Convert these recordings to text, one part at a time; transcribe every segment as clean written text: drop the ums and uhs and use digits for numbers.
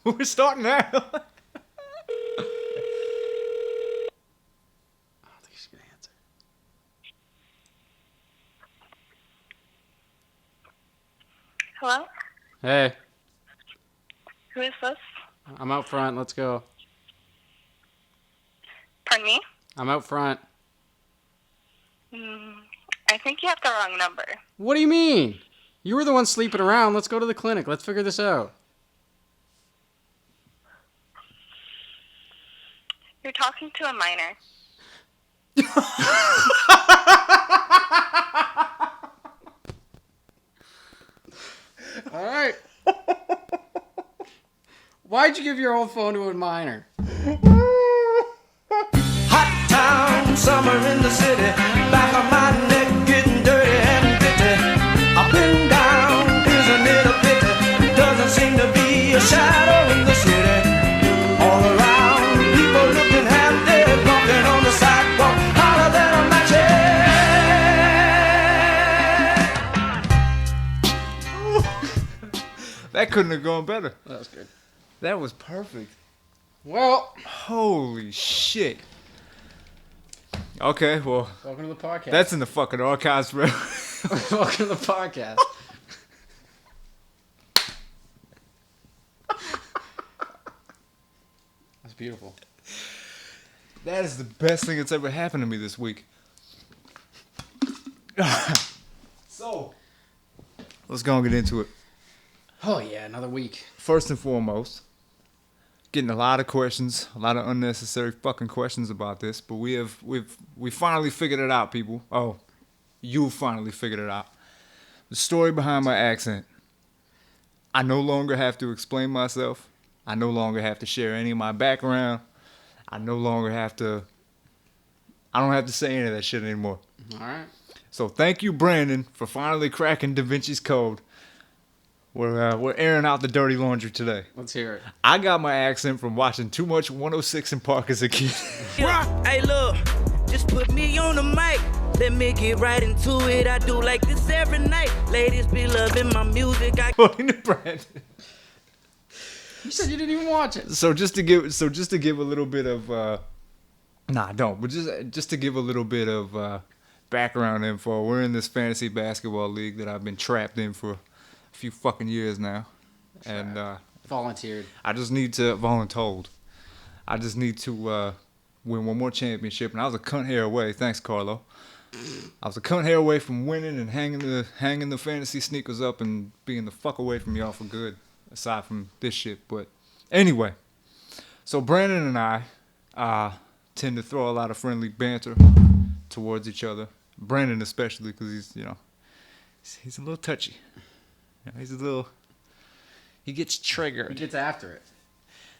We're starting now. I don't think she's gonna answer. Hello? Hey, Who is this? I'm out front. Let's go. Pardon me? I'm out front. I think you have the wrong number. What do you mean? You were the one sleeping around. Let's go to the clinic. Let's figure this out. You're talking to a minor. All right. Why'd you give your old phone to a minor? Hot town, summer in the city. Back of my neck getting dirty and bitty. Up and down, isn't it a pity? Doesn't seem to be a shadow in the city. All around, people looking half dead, walking on the sidewalk, hotter than a match. That couldn't have gone better. That was good. That was perfect. Well, Holy shit. Okay, well, welcome to the podcast. that's in the fucking archives, bro. Welcome to the podcast. That's beautiful. That is the best thing that's ever happened to me this week. So, let's go and get into it. Oh yeah, another week. First and foremost, getting a lot of questions, a lot of unnecessary fucking questions about this, but we finally figured it out, people. Oh, you finally figured it out. The story behind my accent. I no longer have to explain myself. I no longer have to share any of my background. I don't have to say any of that shit anymore. All right. So thank you, Brandon, for finally cracking Da Vinci's Code. We're airing out the dirty laundry today. Let's hear it. I got my accent from watching too much 106 in Park as a kid. Hey, look, just put me on the mic. Let me get right into it. I do like this every night. Ladies be loving my music. According to Brandon. You said you didn't even watch it. So just to give a little bit of but just to give a little bit of background info. We're in this fantasy basketball league that I've been trapped in for a few fucking years now, and Volunteered. I just need to voluntold. I just need to win one more championship, and I was a cunt hair away. Thanks, Carlo. I was a cunt hair away from winning and hanging the fantasy sneakers up and being the fuck away from y'all for good. Aside from this shit, but anyway. So Brandon and I tend to throw a lot of friendly banter towards each other. Brandon especially, because he's a little touchy. He gets triggered. He gets after it.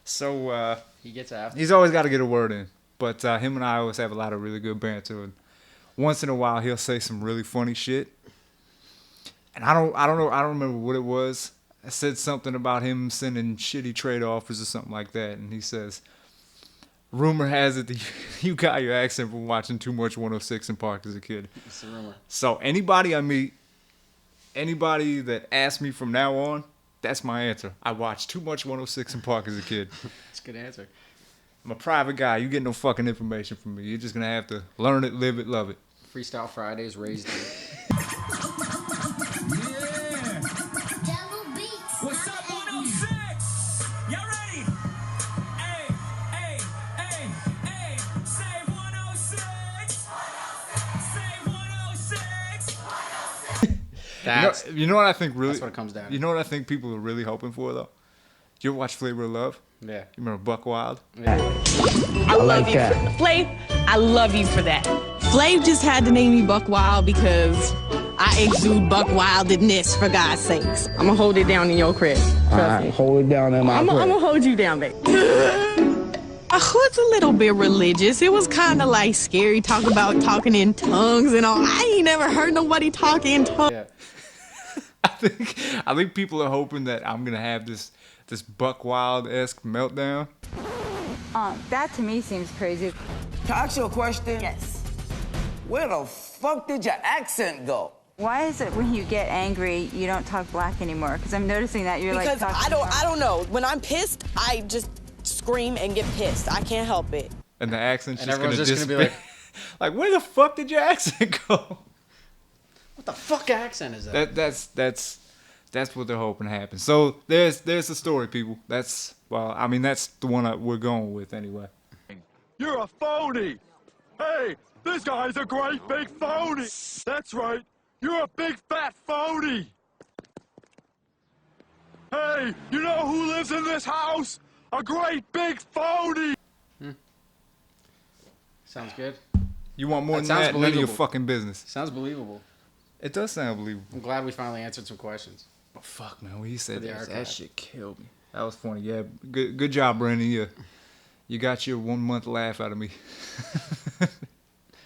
So He gets after he's always got to get a word in. But him and I always have a lot of really good banter. And once in a while, he'll say some really funny shit. And I don't remember what it was. I said something about him sending shitty trade offers or something like that. And he says, rumor has it that you got your accent from watching too much 106 in Park as a kid. It's a rumor. So anybody I meet, anybody that asks me from now on, that's my answer. I watched too much 106 in Park as a kid. That's a good answer. I'm a private guy. You get no fucking information from me. You're just going to have to learn it, live it, love it. Freestyle Fridays raised you. What's up, 106? Y'all ready? Hey, hey, hey, hey. Say 106. Say 106. You know what I think really? That's what it comes down to. You know what I think people are really hoping for though? Do you ever watch Flavor of Love? Yeah. You remember Buckwild? Yeah. I love you. Flav, I love you for that. Flav just had to name me Buckwild because I exude Buckwildedness, for God's sakes. I'm gonna hold it down in your crib. Trust me. Hold it down in my I'm gonna hold you down, babe. My hood's a little bit religious. It was kind of like scary talk about talking in tongues and all. I ain't never heard nobody talk in tongues. Yeah. I think people are hoping that I'm gonna have this Buckwild-esque meltdown. That to me seems crazy. To ask you a question? Yes. Where the fuck did your accent go? Why is it when you get angry, you don't talk black anymore? Because I'm noticing that you're Because like talking I don't know. When I'm pissed, I just scream and get pissed. I can't help it. And the accent's And just gonna everyone's just disappear. gonna be Like, where the fuck did your accent go? What the fuck accent is that? That's what they're hoping to happen. So there's the story, people. That's the one we're going with anyway. You're a phony! Hey, this guy's a great big phony! That's right, you're a big fat phony! Hey, you know who lives in this house? A great big phony! Sounds good. You want more That than sounds that? None of your believable. fucking business. Sounds believable. It does sound believable. I'm glad we finally answered some questions. Oh, fuck, man. When he said For the that, archive. that shit killed me. That was funny. Yeah, good job, Brandon. You got your 1 month laugh out of me.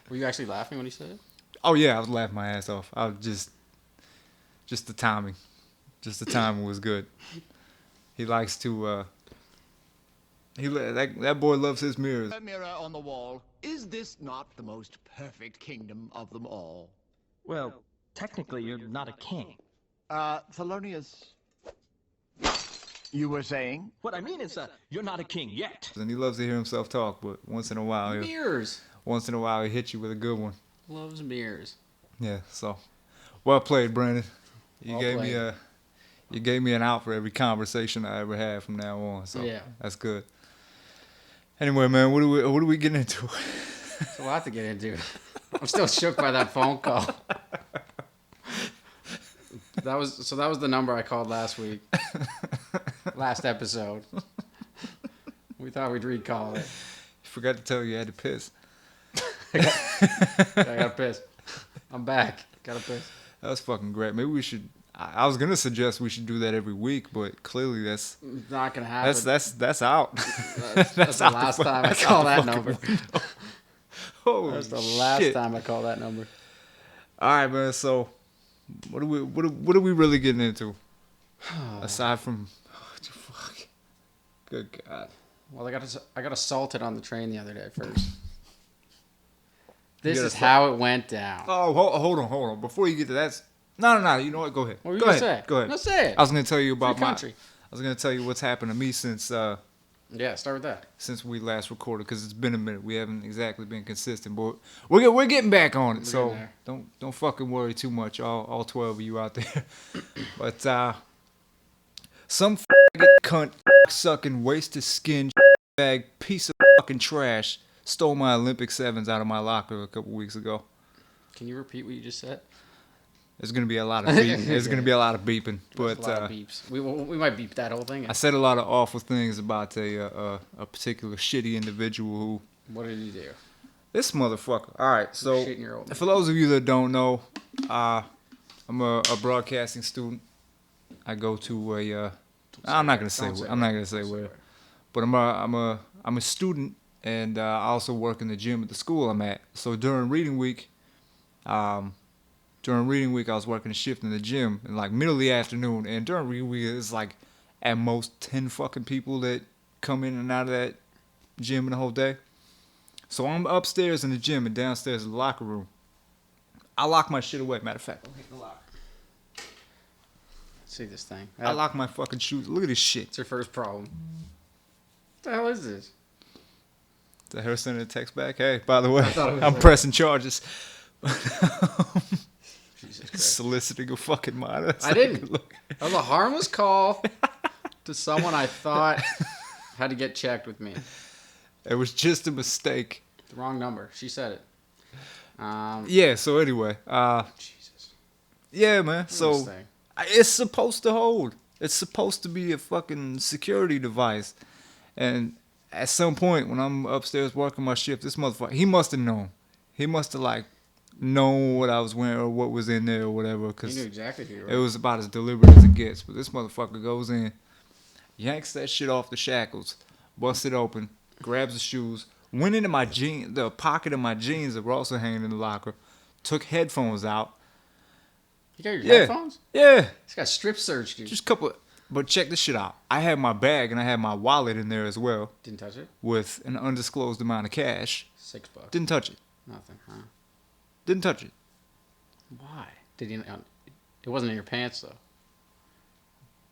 Were you actually laughing when he said it? Oh, yeah, I was laughing my ass off. I was just the timing. Just the timing was good. He likes to, that boy loves his mirrors. Mirror on the wall. Is this not the most perfect kingdom of them all? Well, technically, you're not a king. Thelonious. You were saying? What I mean is, you're not a king yet. And he loves to hear himself talk, but once in a while, Mirrors. He hits you with a good one. Loves mirrors. Yeah, so well played, Brandon. You Well gave played. you gave me an out for every conversation I ever had from now on. So Yeah. that's good. Anyway, man, what are we getting into? It's a lot to get into. I'm still shook by that phone call. That was the number I called last week. Last episode. We thought we'd recall it. Forgot to tell you I had to piss. I gotta piss. I'm back. Gotta piss. That was fucking great. Maybe we should. I was gonna suggest we should do that every week, but clearly that's Not gonna happen. that's out. That's the out last fu- time I that's call out that the number. fucking Holy That's the last shit. time I call that number. All right, man. So, what are we really getting into? Aside from, fuck, good God. Well, I got assaulted on the train the other day first. This got is how it went down. Oh, hold on. Before you get to that, no. You know what? Go ahead. What were you Go gonna ahead. say? Go ahead. No, say it. I was gonna tell you about Free country. I was gonna tell you what's happened to me since Yeah, start with that. we last recorded, because it's been a minute. We haven't exactly been consistent, but we're getting back on it. So getting there. don't fucking worry too much, all 12 of you out there. But some faggot cunt sucking wasted skin bag piece of fucking trash stole my Olympic 7s out of my locker a couple weeks ago. Can you repeat what you just said? There's gonna be a lot of beeping. There's gonna be a lot of beeping, There's but a lot of beeps. We might beep that whole thing. I said a lot of awful things about a particular shitty individual who. What did he do? This motherfucker. All right, so Shitting your old for those of you that don't know, I'm a broadcasting student. I go to a. I'm not gonna say where. I'm not gonna say where, but I'm a student, and I also work in the gym at the school I'm at. So during reading week, I was working a shift in the gym in like middle of the afternoon, and during reading week it's like at most 10 fucking people that come in and out of that gym in the whole day. So I'm upstairs in the gym and downstairs in the locker room. I lock my shit away. Matter of fact, See this thing. I lock my fucking shoes. Look at this shit. It's your first problem. What the hell is this? The her sending a text back. Hey, by the way, thought it was I'm like- pressing charges. Jesus Christ. Soliciting a fucking minor. I didn't. That was a harmless call to someone I thought had to get checked with me. It was just a mistake. The wrong number. She said it. Yeah. So anyway, Jesus. yeah, man. Look at this So thing. it's supposed to hold. It's supposed to be a fucking security device. And at some point when I'm upstairs working my shift, this motherfucker, he must have known. He must have like known what I was wearing or what was in there or whatever. You Cause knew exactly who you were. it was about as deliberate as it gets. But this motherfucker goes in, yanks that shit off the shackles, busts it open, grabs the shoes, went into my jeans, the pocket of my jeans that were also hanging in the locker, took headphones out. You got your Yeah. headphones? Yeah. This got strip searched, dude. Just a couple. But check this shit out. I had my bag and I had my wallet in there as well Didn't touch it? with an undisclosed amount of cash. $6. Didn't touch it. Nothing, huh? Didn't touch it. Why? Did you? It wasn't in your pants though.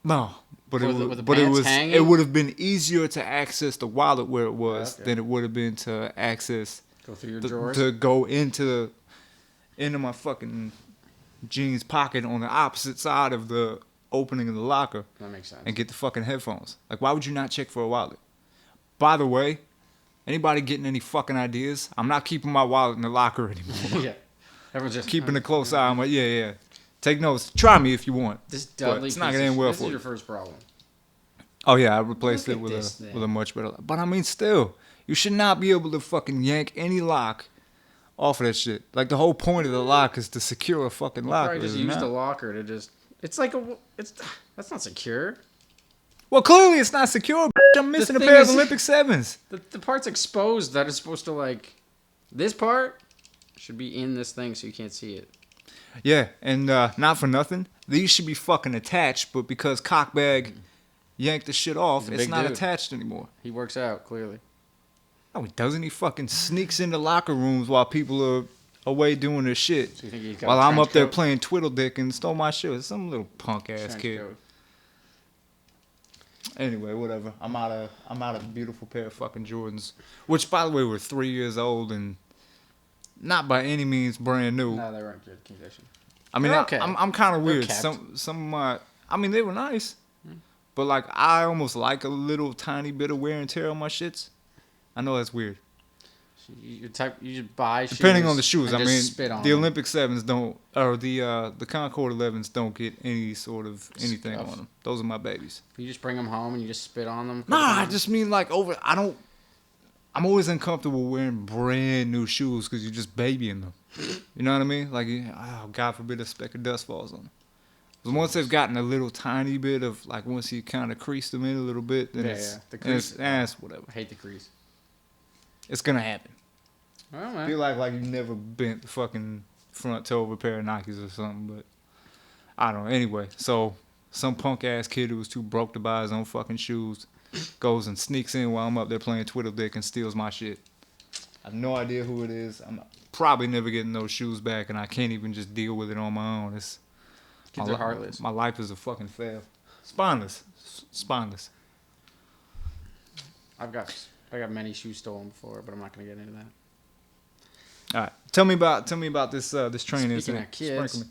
No, but Was it it- was, with the but it pants was. hanging? It would have been easier to access the wallet where it was Okay. than it would have been to access Go through your the, drawers. to go into my fucking jeans pocket on the opposite side of the opening of the locker That makes sense. and get the fucking headphones. Like, why would you not check for a wallet? By the way, anybody getting any fucking ideas? I'm not keeping my wallet in the locker anymore. Yeah. Everyone's just Keeping a close eye. I'm like, yeah. Take notes. Try me if you want. This But Dudley. it's not piece gonna of end well This for is you. your first problem. Oh yeah, I replaced Look it at with this a thing. with a much better. But I mean, still, you should not be able to fucking yank any lock off of that shit. Like, the whole point of the lock is to secure a fucking You locker. probably just is it use not? the locker to just. It's like that's not secure. Well, clearly it's not secure. I'm missing a thing pair is- of Olympic 7s. The part's exposed that is supposed to like. This part should be in this thing so you can't see it. Yeah, and not for nothing, these should be fucking attached, but because Cockbag yanked the shit off, He's a it's big not dude. attached anymore. He works out clearly. No, he doesn't. He fucking sneaks into locker rooms while people are away doing their shit. So you think he's got While a I'm trench up there coat? playing Twiddle Dick and stole my shit. Some little punk ass Trench kid. coat. Anyway, whatever. I'm out of a beautiful pair of fucking Jordans, which by the way were 3 years old and not by any means brand new. No, they weren't good condition. I mean, They're okay. I'm kind of They're weird. kept. Some of my, I mean, they were nice, but like I almost like a little tiny bit of wear and tear on my shits. I know that's weird. You just buy shoes. Depending on the shoes, and I just mean, spit on the them. Olympic 7s don't, or the Concord 11s don't get any sort of anything Stuff. on them. Those are my babies. You just bring them home and you just spit on them. Nah, I just mean like I'm always uncomfortable wearing brand new shoes because you're just babying them. You know what I mean? Like, oh, God forbid a speck of dust falls on them. But once they've gotten a little tiny bit of, like, once you kind of crease them in a little bit, then Yeah, it's, yeah. The then it's, crease- it's whatever. I hate the crease. It's going to happen. Well, I man. feel like you never bent the fucking front toe of a pair of Nikes or something, but I don't know. Anyway, so some punk ass kid who was too broke to buy his own fucking shoes goes and sneaks in while I'm up there playing Twiddle Dick and steals my shit. I have no idea who it is. I'm probably never getting those shoes back, and I can't even just deal with it on my own. Kids my are heartless. My life is a fucking fail. Spineless. I got many shoes stolen before, but I'm not gonna get into that. All right, tell me about this this train Speaking incident. of kids, Sprinkle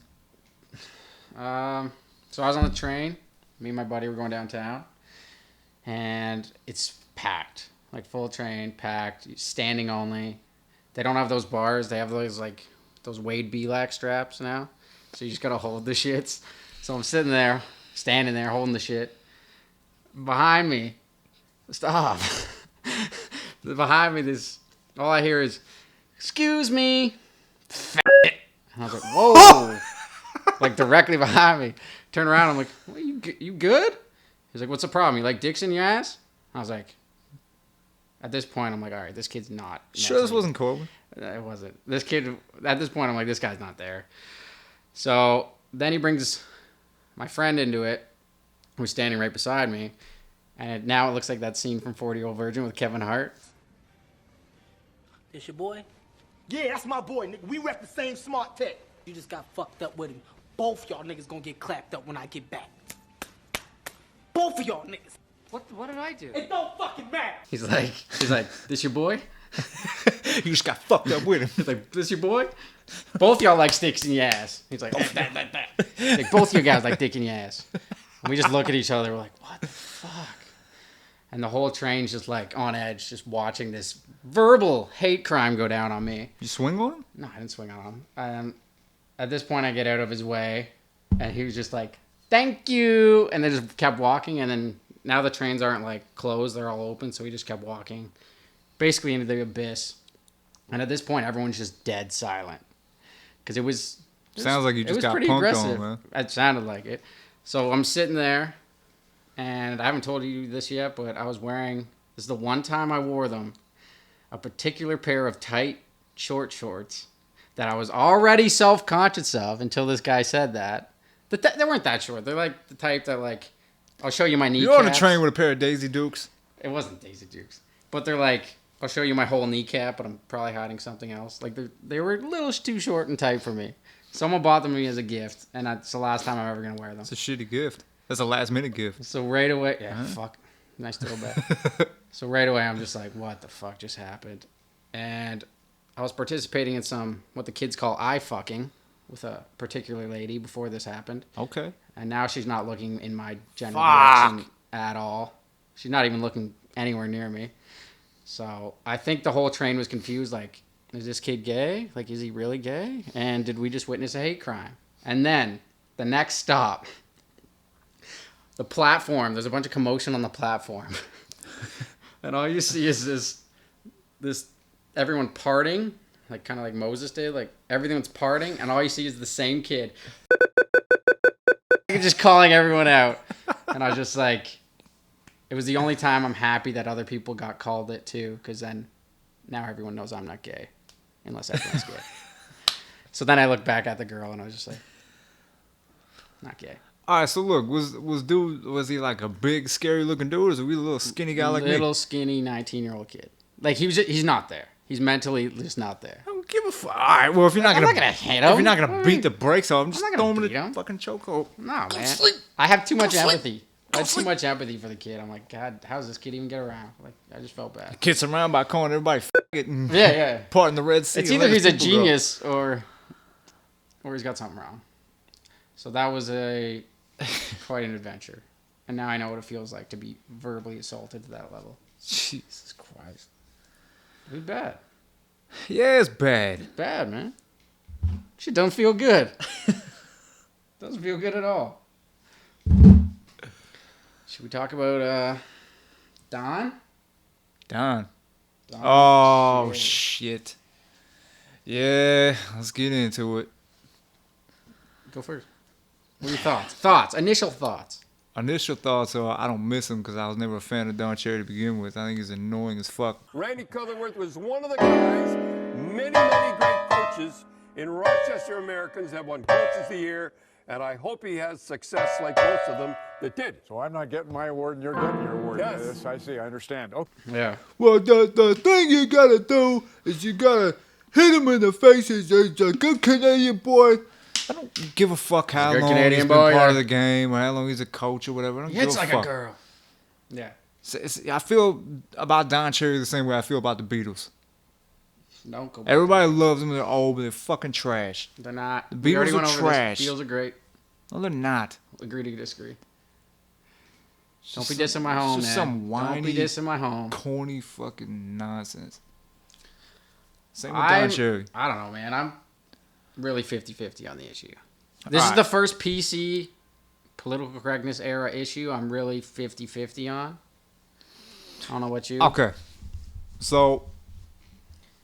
me. so I was on the train. Me and my buddy were going downtown, and it's packed, like full train, packed, standing only. They don't have those bars. They have those Wade Belak straps now. So you just gotta hold the shits. So I'm sitting there, standing there, holding the shit. Behind me, stop. Behind me, all I hear is, "Excuse me, fat." And I was like, "Whoa!" Like directly behind me. Turn around, I'm like, "What, you good?" He's like, "What's the problem? You like dicks in your ass?" I was like, at this point, I'm like, all right, this kid's not. Sure, this wasn't Corbin. It wasn't. This kid, at this point, I'm like, this guy's not there. So then he brings my friend into it, who's standing right beside me. And now it looks like that scene from 40-Year-Old Virgin with Kevin Hart. This your boy? Yeah, that's my boy, nigga. We rep the same smart tech. You just got fucked up with him. Both y'all niggas gonna get clapped up when I get back. Both of y'all niggas. What did I do? It don't fucking matter. He's like, this your boy? You just got fucked up with him. He's like, this your boy? Both y'all like sticks in your ass. He's like, oh, that. Like, both you guys like dick in your ass. And we just look at each other. We're like, what the fuck? And the whole train's just like on edge, just watching this verbal hate crime go down on me. You swing on him? No, I didn't swing on him. At this point, I get out of his way, and he was just like, thank you. And they just kept walking, and then now the trains aren't like closed, they're all open, so we just kept walking, basically into the abyss. And at this point, everyone's just dead silent. Because it was... Sounds like you just got pretty punked aggressive. on, man. It sounded like it. So I'm sitting there, and I haven't told you this yet, but I was wearing... This is the one time I wore them. A particular pair of tight, short shorts that I was already self-conscious of until this guy said that. They weren't that short. They're like the type that like... I'll show you my kneecaps. You're on a train with a pair of Daisy Dukes. It wasn't Daisy Dukes. But they're like... I'll show you my whole kneecap, but I'm probably hiding something else. Like, they were a little too short and tight for me. Someone bought them me as a gift, and it's the last time I'm ever gonna wear them. It's a shitty gift. That's a last minute gift. So right away, fuck, nice throwback. So right away, I'm just like, what the fuck just happened? And I was participating in some what the kids call eye fucking with a particular lady before this happened. Okay. And now she's not looking in my general Fuck. direction at all. She's not even looking anywhere near me. So I think the whole train was confused. Like, is this kid gay? Like, is he really gay? And did we just witness a hate crime? And then the next stop, the platform. There's a bunch of commotion on the platform, and all you see is this everyone parting, like kind of like Moses did. Like everyone's parting, and all you see is the same kid just calling everyone out. And I was just like, it was the only time I'm happy that other people got called it too, because then now everyone knows I'm not gay, unless everyone's gay. So then I looked back at the girl, and I was just like, not gay. All right, so look, was he like a big, scary looking dude, or was he a little skinny guy like me? Little skinny 19-year-old kid. Like he's not there. He's mentally just not there. I don't give a fuck. All right, well if you're not I'm gonna, not gonna hit him. if you're not gonna beat the brakes off him, just I'm not throw gonna him in beat the him. fucking chokehold. No, man. I have too much empathy. I had too much empathy for the kid. I'm like, God, how does this kid even get around? Like, I just felt bad. Kids around by calling everybody it and Yeah. parting the Red Sea. It's and either letting he's a people go. genius or he's got something wrong. So that was quite an adventure. And now I know what it feels like to be verbally assaulted to that level. Jesus Christ. It was bad. Yeah, it's bad. It's bad, man. Shit don't feel good. Doesn't feel good at all. Should we talk about Don? Don. Don? Oh, shit. Yeah, let's get into it. Go first. What are your thoughts? Initial thoughts. Initial thoughts are I don't miss him because I was never a fan of Don Cherry to begin with. I think he's annoying as fuck. Randy Cullingworth was one of the guys. Many great coaches in Rochester Americans have won Coach of the Year, and I hope he has success like most of them that did. So I'm not getting my award and you're getting your award. Yes. I see. I understand. Oh. Yeah. Well, the thing you gotta do is you gotta hit him in the face as a good Canadian boy. I don't give a fuck how Good long Canadian he's been boy, part yeah. of the game or how long he's a coach or whatever. I don't give It's a like fuck. a girl. Yeah. I feel about Don Cherry the same way I feel about the Beatles. Don't go. Everybody loves them. They're old, but they're fucking trash. They're not. The We already Beatles went are over trash. This. Beatles are great. No, they're not. Agree to disagree. Don't Just be dissing my home, just man. some whiny, Don't be dissing my home. corny fucking nonsense. Same with Don Cherry. I don't know, man. I'm really 50-50 on the issue. This is Alright. the first PC political correctness era issue I'm really 50-50 on. I don't know what you... Okay. So,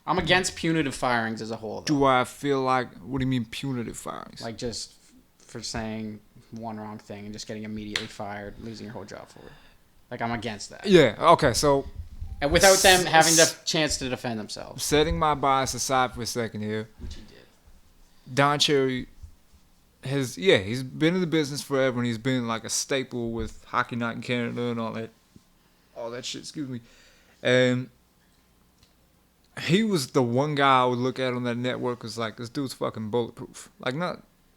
I'm against punitive firings as a whole, though. do I feel like, what do you mean punitive firings? Like just for saying one wrong thing and just getting immediately fired, losing your whole job for it. Like, I'm against that. Yeah, okay, so... And without them having the chance to defend themselves. Setting my bias aside for a second here. Which he did. Don Cherry he's been in the business forever, and he's been like a staple with Hockey Night in Canada and all that shit, excuse me. And he was the one guy I would look at on that network as like, this dude's fucking bulletproof. Like,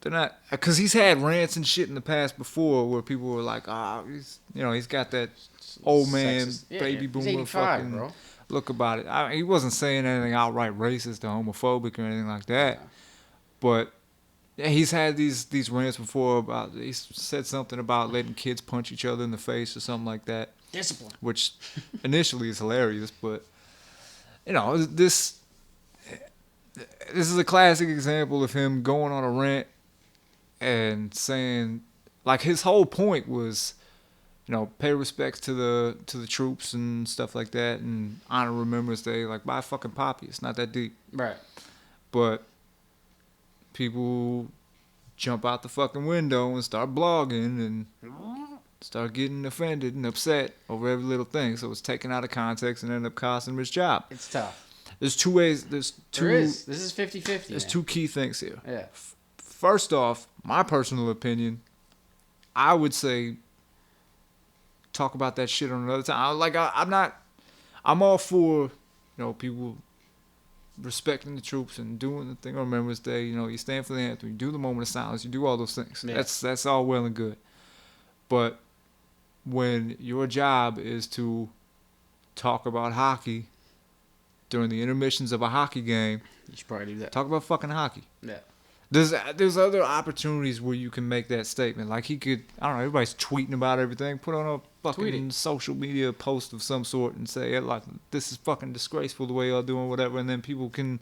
they're not, because he's had rants and shit in the past before where people were like, he's got that old man, Sexist. baby He's boomer 85, fucking bro. look about it. He wasn't saying anything outright racist or homophobic or anything like that. But yeah, he's had these rants before about, he said something about letting kids punch each other in the face or something like that. Discipline. Which initially is hilarious, but this is a classic example of him going on a rant and saying, like, his whole point was, pay respects to the troops and stuff like that, and honor Remembrance Day. Like, buy a fucking poppy. It's not that deep. Right. But people jump out the fucking window and start blogging and start getting offended and upset over every little thing. So it's taken out of context and ended up costing him his job. It's tough. There's two ways. There is. This is 50-50. There's two key things here. Yeah. First off, my personal opinion, I would say talk about that shit on another time. I'm all for, people respecting the troops and doing the thing on Remembrance Day. You know, you stand for the anthem, you do the moment of silence, you do all those things. Yeah. That's all well and good. But when your job is to talk about hockey during the intermissions of a hockey game, you should probably do that. Talk about fucking hockey. Yeah. There's other opportunities where you can make that statement. Like he could, I don't know, everybody's tweeting about everything. Put on a fucking social media post of some sort and say, like, this is fucking disgraceful the way y'all doing whatever, and then people can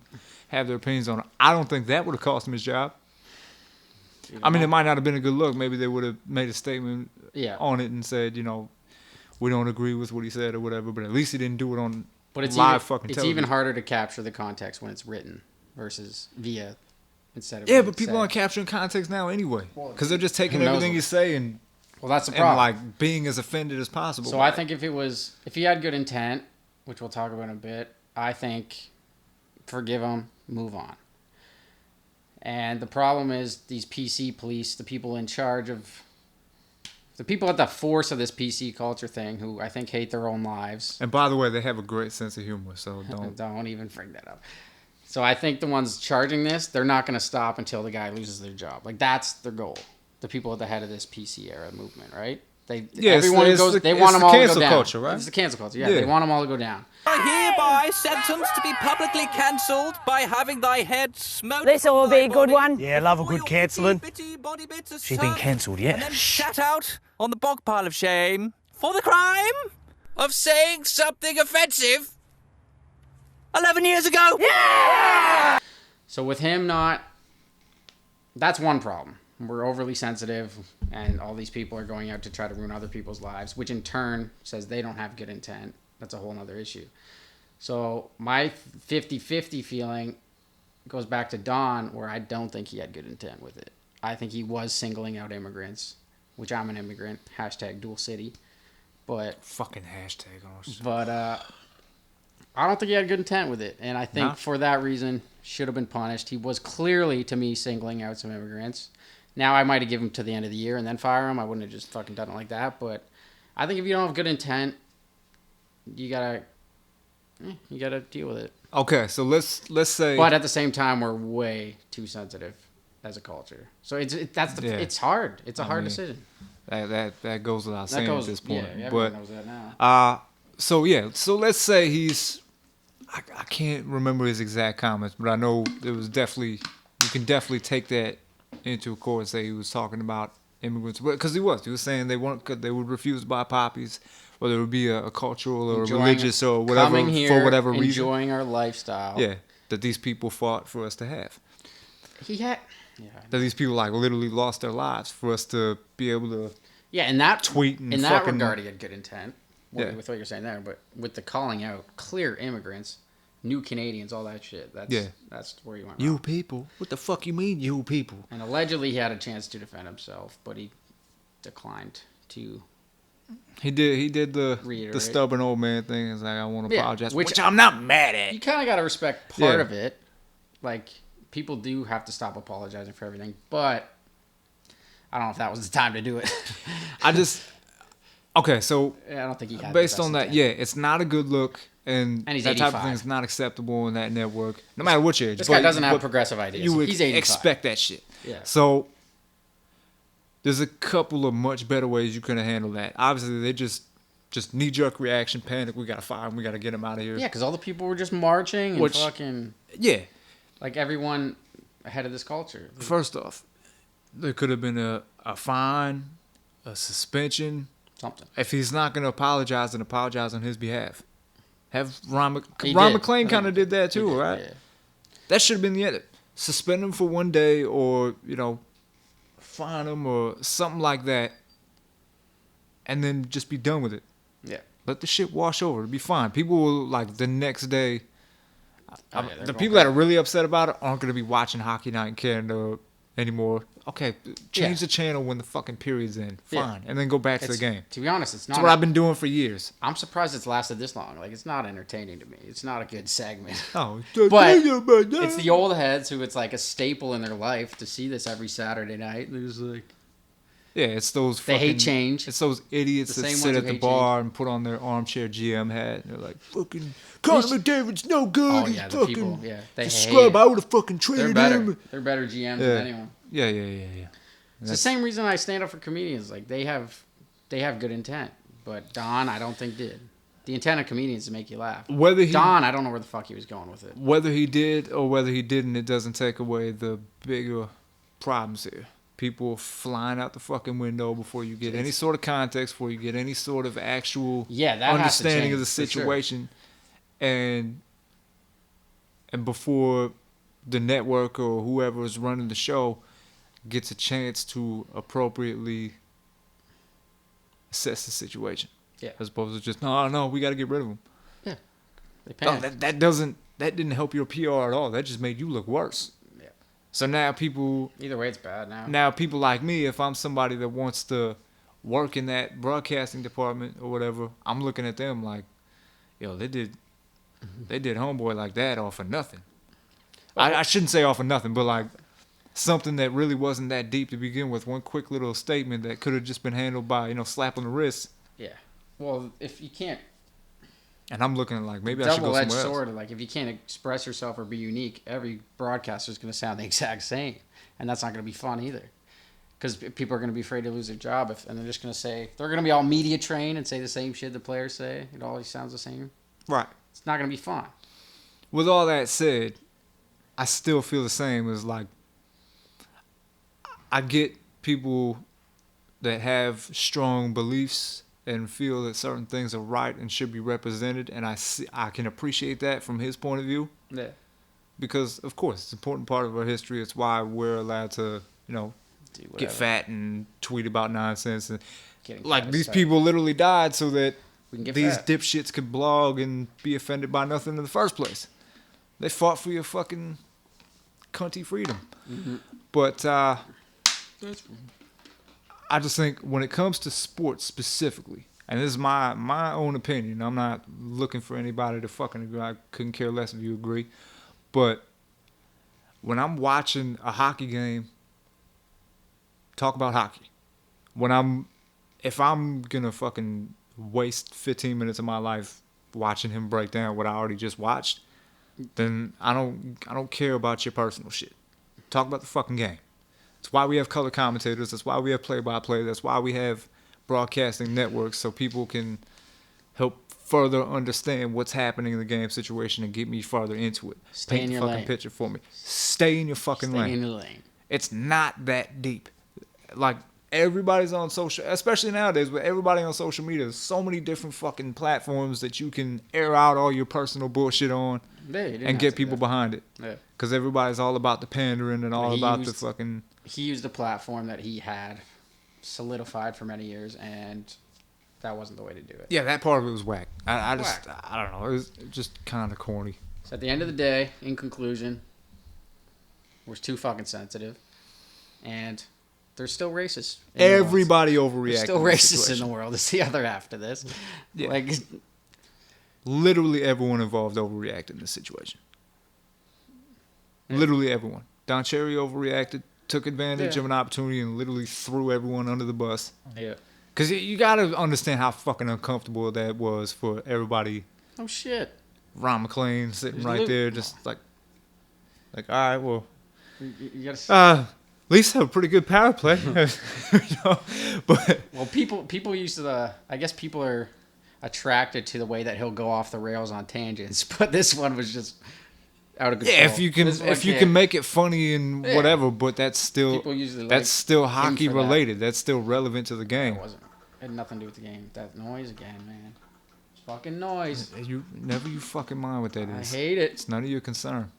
have their opinions on it. I don't think that would have cost him his job. I mean, it might not have been a good look. Maybe they would have made a statement on it and said, you know, we don't agree with what he said or whatever, but at least he didn't do it on live fucking television. It's even harder to capture the context when it's written versus via instead of but people aren't capturing context now anyway, because they're just taking Who knows everything you say and that's the problem. And like being as offended as possible. So I think if he had good intent, which we'll talk about in a bit, I think forgive him, move on. And the problem is these PC police, the people in charge of, the people at the force of this PC culture thing, who I think hate their own lives. And by the way, they have a great sense of humor, so don't even bring that up. So I think the ones charging this, they're not going to stop until the guy loses their job. Like, that's their goal. The people at the head of this PC era movement, right? Everyone goes. They want them all to go down. It's the cancel culture, right? It's the cancel culture. Yeah, they want them all to go down. Hereby sentenced to be publicly cancelled by having thy head smoked. This will be a good one. Yeah, love a good cancelling. She's been cancelled, yeah. And then shat out on the bog pile of shame for the crime of saying something offensive 11 years ago. Yeah! So with him that's one problem. We're overly sensitive, and all these people are going out to try to ruin other people's lives, which in turn says they don't have good intent. That's a whole other issue. So my 50-50 feeling goes back to Don, where I don't think he had good intent with it. I think he was singling out immigrants, which I'm an immigrant, #dual city. But fucking hashtag also. But I don't think he had good intent with it, and I think for that reason should have been punished. He was clearly, to me, singling out some immigrants. Now I might have given him to the end of the year and then fire him. I wouldn't have just fucking done it like that. But I think if you don't have good intent, you gotta deal with it. Okay, so let's say. But at the same time, we're way too sensitive as a culture. So it's hard. It's a hard decision. That goes without saying at this point. Yeah, everyone knows that now. So let's say I can't remember his exact comments, but I know it was you can definitely take that into court and say he was talking about immigrants, because he was saying they would refuse to buy poppies, whether it would be a cultural or religious or whatever, coming here, for whatever reason, enjoying our lifestyle. Yeah, that these people fought for us to have. That these people like literally lost their lives for us to be able to. Yeah, and that tweet and in that regard, he had good intent. With what you're saying there, but with the calling out clear immigrants, new Canadians, all that shit. That's where you went wrong. You people? What the fuck you mean, you people? And allegedly he had a chance to defend himself, but he declined to. He did the stubborn old man thing. It's like, I want to apologize, which I'm not mad at. You kind of got to respect part of it. Like, people do have to stop apologizing for everything, but I don't know if that was the time to do it. Okay, so I don't think he had based on that, it's not a good look, and he's that 85. type of thing is not acceptable in that network, no matter what your age. This guy doesn't have progressive ideas. You would he's 85. expect that shit. Yeah. So there's a couple of much better ways you could have handled that. Obviously, they just knee-jerk reaction, panic. We got to fire him. We got to get him out of here. Yeah, because all the people were just marching and fucking. Yeah. Like everyone ahead of this culture. First off, there could have been a fine, a suspension. Something. If he's not going to apologize, then apologize on his behalf. Have Ron McClain kind of did that too, right? Yeah. That should have been the end. Suspend him for one day, or fine him or something like that, and then just be done with it. Yeah. Let the shit wash over. It'll be fine. People will, like, the next day. The people that are really upset about it aren't going to be watching Hockey Night in Canada anymore. Okay, change the channel when the fucking period's in. Fine. And then go back to the game. To be honest, it's not. That's what I've been doing for years. I'm surprised it's lasted this long. Like, it's not entertaining to me. It's not a good segment. Oh, but it's the old heads who it's like a staple in their life to see this every Saturday night. There's like, Yeah, it's those They fucking, hate change. It's those idiots The that same sit ones at who the hate bar and put on their armchair GM hat. And they're like, fucking Connor McDavid's no good. Oh, He's yeah, the fucking people, yeah. They he's a hate scrub. it. I would have fucking traded They're better. him. They're better GMs Yeah. than anyone. Yeah. It's the same reason I stand up for comedians. Like, they have good intent. But Don, I don't think did. The intent of comedians is to make you laugh. Don, I don't know where the fuck he was going with it. Whether he did or whether he didn't, it doesn't take away the bigger problems here. People flying out the fucking window before you get any sort of context, before you get any sort of actual that has to understanding change, of the for sure. situation, and before the network or whoever is running the show gets a chance to appropriately assess the situation. Yeah. As opposed to just, no, we got to get rid of them. Yeah. They No, panic. that didn't help your PR at all. That just made you look worse. Yeah. So now people... Either way, it's bad now. Now people like me, if I'm somebody that wants to work in that broadcasting department or whatever, I'm looking at them like, yo, they did Homeboy like that off of nothing. I shouldn't say off of nothing, but like something that really wasn't that deep to begin with. One quick little statement that could have just been handled by, slap on the wrist. Yeah. Well, if you can't... And I'm looking at like, maybe I should go Double-edged somewhere else. sword. Like, if you can't express yourself or be unique, every broadcaster is going to sound the exact same. And that's not going to be fun either. Because people are going to be afraid to lose their job. And they're just going to say... They're going to be all media trained and say the same shit the players say. It always sounds the same. Right. It's not going to be fun. With all that said, I still feel the same as like, I get people that have strong beliefs and feel that certain things are right and should be represented, and I can appreciate that from his point of view. Yeah. Because of course it's an important part of our history. It's why we're allowed to, get fat and tweet about nonsense and like these people literally died so that we can get these fat. dipshits could blog and be offended by nothing in the first place. They fought for your fucking cunty freedom. Mm-hmm. But I just think when it comes to sports specifically, and this is my own opinion, I'm not looking for anybody to fucking agree. I couldn't care less if you agree. But when I'm watching a hockey game, talk about hockey. If I'm gonna fucking waste 15 minutes of my life watching him break down what I already just watched, then I don't care about your personal shit. Talk about the fucking game. That's why we have color commentators. That's why we have play-by-play. That's why we have broadcasting networks, so people can help further understand what's happening in the game situation and get me further into it. Stay Paint in the your fucking lane. picture for me. Stay in your fucking lane. Stay in your lane. It's not that deep. Like, everybody's on social, especially nowadays with everybody on social media. There's so many different fucking platforms that you can air out all your personal bullshit on and get people behind it. Yeah. Because everybody's all about the pandering and all He about the used- fucking... He used a platform that he had solidified for many years, and that wasn't the way to do it. Yeah, that part of it was whack. I don't know. It was just kind of corny. So at the end of the day, in conclusion, we're too fucking sensitive, and they're still racist. Everybody overreacted. There's still in this racist in situation. the world. It's the other half to this. Yeah. Like, Literally everyone involved overreacted in this situation. Literally everyone. Don Cherry overreacted, took advantage of an opportunity, and literally threw everyone under the bus. Yeah. Because you got to understand how fucking uncomfortable that was for everybody. Oh, shit. Ron McClain sitting There's right Luke. there, just like, all right, well, You gotta at least have a pretty good power play. But well, people used to. I guess people are attracted to the way that he'll go off the rails on tangents. But this one was just out of control. yeah, if you can make it funny and Yeah. whatever, but that's still People usually that's like still him hockey for that. related. That's still relevant to the game. It wasn't. It had nothing to do with the game. That noise again, man. It's fucking noise. You fucking mind what that I is. hate it. It's none of your concern.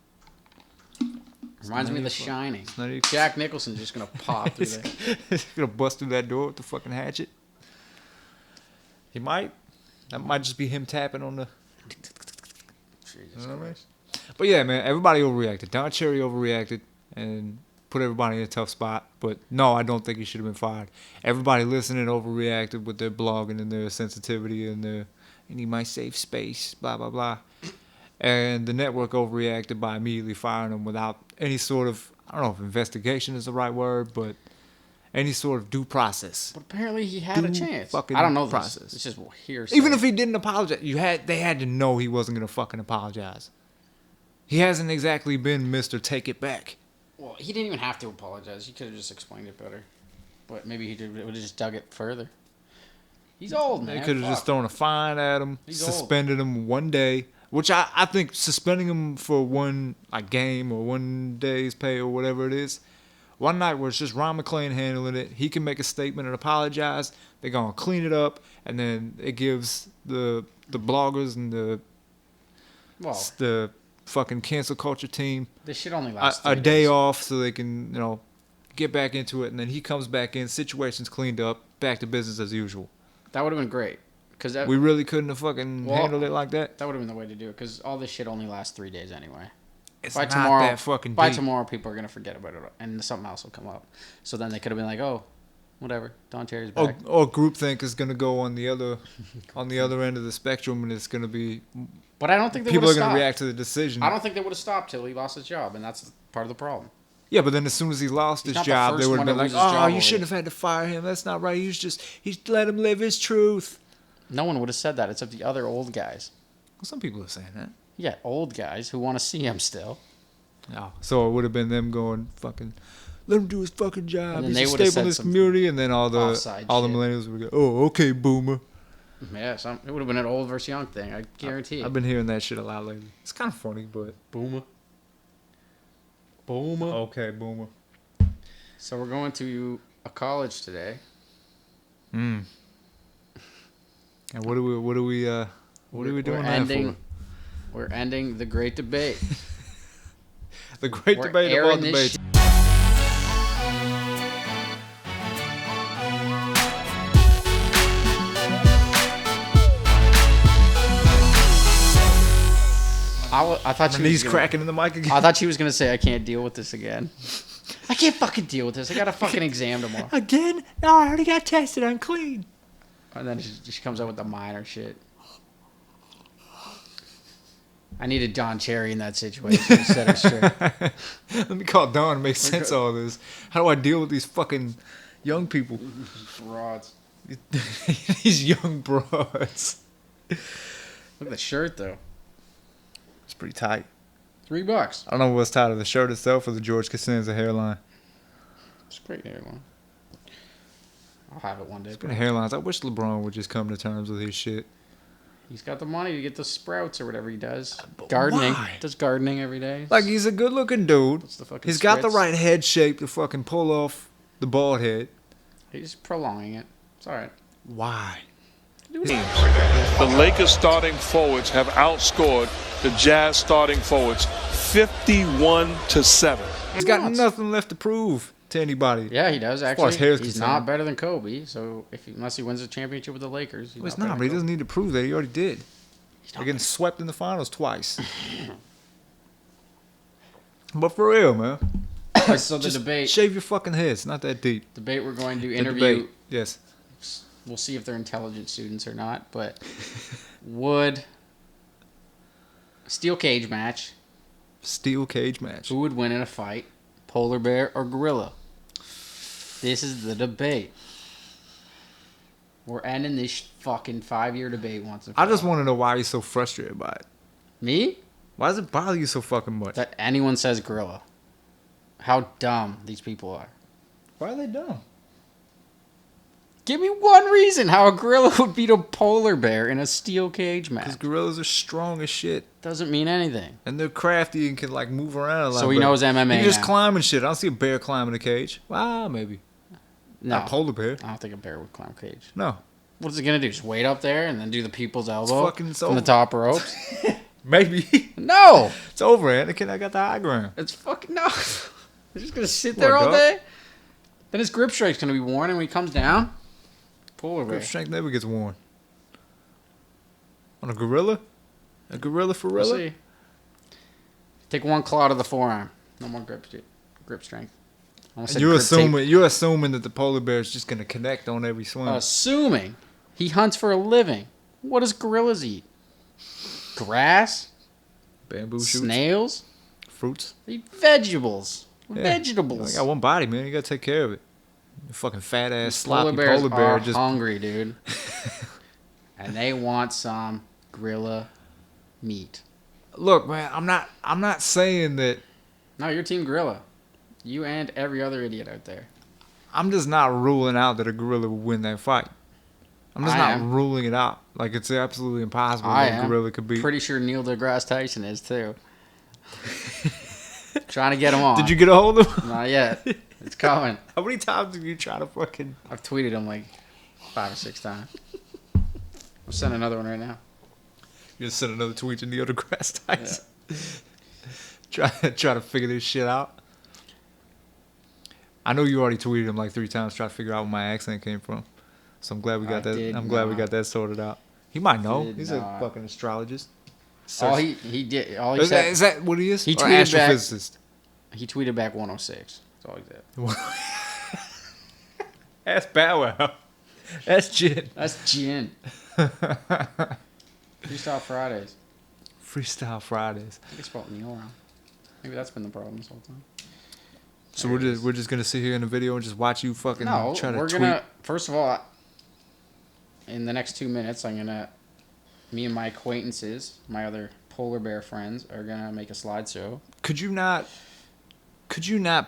Reminds me of The Shining. Jack Nicholson's just gonna pop through there. He's gonna bust through that door with the fucking hatchet. He might. That might just be him tapping on the. Jesus You know what I mean? Christ. But yeah, man, everybody overreacted. Don Cherry overreacted and put everybody in a tough spot. But no, I don't think he should have been fired. Everybody listening overreacted with their blogging and their sensitivity and their, and he might save space, blah, blah, blah. And the network overreacted by immediately firing him without any sort of, I don't know if investigation is the right word, but any sort of due process. But apparently he had a chance. Fucking I don't know process. this. It's just hearsay. Even if he didn't apologize, they had to know he wasn't gonna fucking apologize. He hasn't exactly been Mr. Take It Back. Well, he didn't even have to apologize. He could have just explained it better. But maybe he would have just dug it further. He's old, man. They could have just thrown a fine at him, He's suspended him one day, which I think suspending him for one game or 1 day's pay or whatever it is, one night where it's just Ron McClain handling it, he can make a statement and apologize. They're gonna clean it up, and then it gives the bloggers and the fucking cancel culture team this shit only lasts a 3 day days. off so they can get back into it, and then he comes back in, situation's cleaned up, back to business as usual. That would have been great. Cause We really couldn't have fucking handled it like that. That would have been the way to do it. Because all this shit only lasts 3 days anyway. It's by not tomorrow, that fucking By deep. tomorrow, people are gonna forget about it, and something else will come up. So then they could have been like, "Oh, whatever, Don Cherry's back." Or groupthink is gonna go on the other end of the spectrum, and it's gonna be. But I don't think they people are would've gonna stopped. react to the decision. I don't think they would have stopped till he lost his job, and that's part of the problem. Yeah, but then as soon as he lost He's his not the job, they first would have one been to like, lose his "Oh, job you over shouldn't have had to fire him. That's not right. He's let him live his truth." No one would have said that except the other old guys. Well, some people are saying that. Yeah, old guys who want to see him still. No, so it would have been them going fucking, let him do his fucking job. And then He's they a would have staple in said this some community, and then all the offside shit. millennials would go, "Oh, okay, boomer." Yeah, it would have been an old versus young thing. I guarantee it. I've been hearing that shit a lot lately. It's kind of funny, but Boomer. Okay, boomer. So we're going to a college today. And what are we doing that for? We're ending the great debate. The great We're debate of all airing this debates. I thought she My was knees cracking in the mic again. I thought she was gonna say I can't deal with this again. I can't fucking deal with this. I got a fucking exam tomorrow. Again? No, I already got tested. I'm clean. And then she comes up with the minor shit. I needed Don Cherry in that situation to set her straight. Let me call Don and make sense of all this. How do I deal with these fucking young people? Broads. These young broads. Look at the shirt though. It's pretty tight. $3. I don't know what's tight of the shirt itself or the George Costanza hairline. It's a great hairline. I'll have it one day. Speaking of hairlines, I wish LeBron would just come to terms with his shit. He's got the money to get the sprouts or whatever he does. Gardening. why? Does gardening every day. Like, he's a good-looking dude. What's the fucking He's got the spritz? right head shape to fucking pull off the bald head. He's prolonging it. It's all right. Why? The Lakers starting forwards have outscored the Jazz starting forwards 51-7. He's got nothing left to prove to anybody. Yeah, he does As far as actually. hair is He's concerned. not better than Kobe. So unless he wins a championship with the Lakers, he's Well, he's better not, than but he Kobe. doesn't need to prove that. He already did. They're getting swept in the finals twice. But for real, man. So the Just debate. Shave your fucking head. It's not that deep. Debate we're going to The interview. debate, yes. We'll see if they're intelligent students or not. But would steel cage match? Steel cage match. Who would win in a fight? Polar bear or gorilla? This is the debate. We're ending this fucking 5-year debate once and for I just all. want to know why you're so frustrated by it. Me? Why does it bother you so fucking much? That anyone says gorilla. How dumb these people are. Why are they dumb? Give me one reason how a gorilla would beat a polar bear in a steel cage match. Because gorillas are strong as shit. Doesn't mean anything. And they're crafty and can like move around a lot. So he better. knows MMA You can just now. climb and shit. I don't see a bear climbing a cage. Well, maybe. No. Not a polar bear. I don't think a bear would climb a cage. No. What is it going to do? Just wait up there and then do the people's elbow fucking from over. the top ropes? Maybe. No! It's over, Anakin. I got the high ground. It's fucking... No. They're just going to sit there all dog? day? Then his grip strike's going to be worn and when he comes down... Polar bear. Grip strength never gets worn. On a gorilla? A gorilla for real? We'll see. Take one claw to the forearm. No more grip strength. Almost said You're grip tape. assuming that the polar bear is just gonna connect on every swing. Assuming he hunts for a living. What does gorillas eat? Grass? Bamboo shoots. Snails? Fruits. They eat vegetables. Yeah. Vegetables. You got one body, man. You gotta take care of it. Fucking fat ass Polar sloppy bears polar bear are just hungry, dude. And they want some gorilla meat. Look, man, I'm not saying that. No, you're team gorilla. You and every other idiot out there. I'm just not ruling out that a gorilla will win that fight. I'm just not ruling it out. Like, it's absolutely impossible that a gorilla could beat. Pretty sure Neil deGrasse Tyson is too. Trying to get him on. Did you get a hold of him? Not yet. It's coming. How many times have you tried to fucking... I've tweeted him like 5 or 6 times. I'll send another one right now. You just send another tweet to Neil deGrasse Tyson. Yeah. try to figure this shit out. I know you already tweeted him like 3 times trying to figure out where my accent came from. So I'm glad we got that. I'm glad we got that sorted out. He might know. He's a fucking astrologist. All he did. All he said. Is that what he is? He or tweeted astrophysicist? Back. He tweeted back 106. That's all he said. That's Bow Wow. That's Jin. That's Jin. Freestyle Fridays. Freestyle Fridays. I think it's spelled Neil wrong. Maybe that's been the problem this whole time. So we're just gonna sit here in the video and just watch you fucking try to we're tweet. gonna first of all, in the next 2 minutes, me and my acquaintances, my other polar bear friends, are gonna make a slideshow. Could you not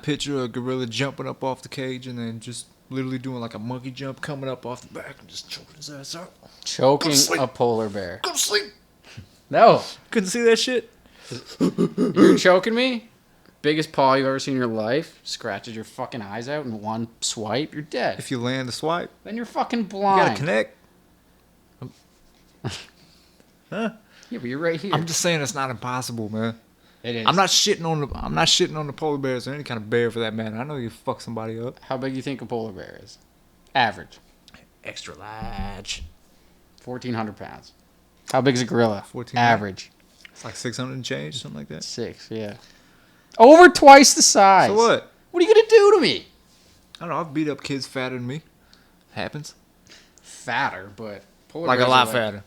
picture a gorilla jumping up off the cage and then just literally doing like a monkey jump, coming up off the back and just choking his ass out? Choking a polar bear. Go to sleep. No. Couldn't see that shit. You're choking me? Biggest paw you've ever seen in your life. Scratches your fucking eyes out in one swipe. You're dead. If you land the swipe. Then you're fucking blind. You gotta connect. Huh? Yeah, but you're right here. I'm just saying it's not impossible, man. It is. I'm not shitting on the polar bears or any kind of bear for that matter. I know you fuck somebody up. How big do you think a polar bear is? Average. Extra large. 1,400 pounds. How big is a gorilla? 14. Average. It's like 600 and change, something like that. 6, yeah. Over twice the size. So what? What are you gonna do to me? I don't know. I've beat up kids fatter than me. Happens. Fatter, but polar like bears a lot are fatter.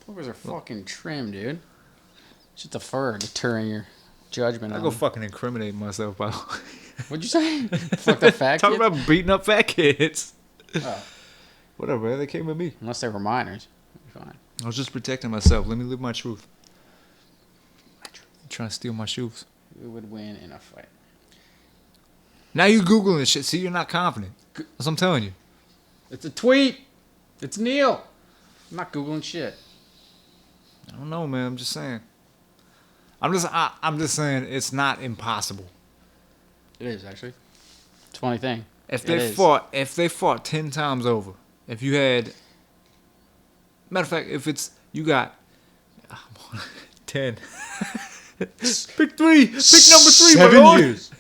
Polar bears are fucking trim, dude. It's just the fur deterring your judgment. I go fucking incriminate myself, by the way. What'd you say? Fuck the fat Talking kids? about beating up fat kids. Oh. Whatever, man. They came with me. Unless they were minors. Fine. I was just protecting myself. Let me live my truth. You're trying to steal my shoes. Who would win in a fight? Now you Googling this shit. See, you're not confident. That's what I'm telling you. It's a tweet. It's Neil. I'm not Googling shit. I don't know, man. I'm just saying. I'm just saying it's not impossible. It is, actually. It's a funny thing. If they fought 10 times over, if you had, matter of fact, if it's, you got 10. Pick 3. Pick number 3, 7 my lord. years.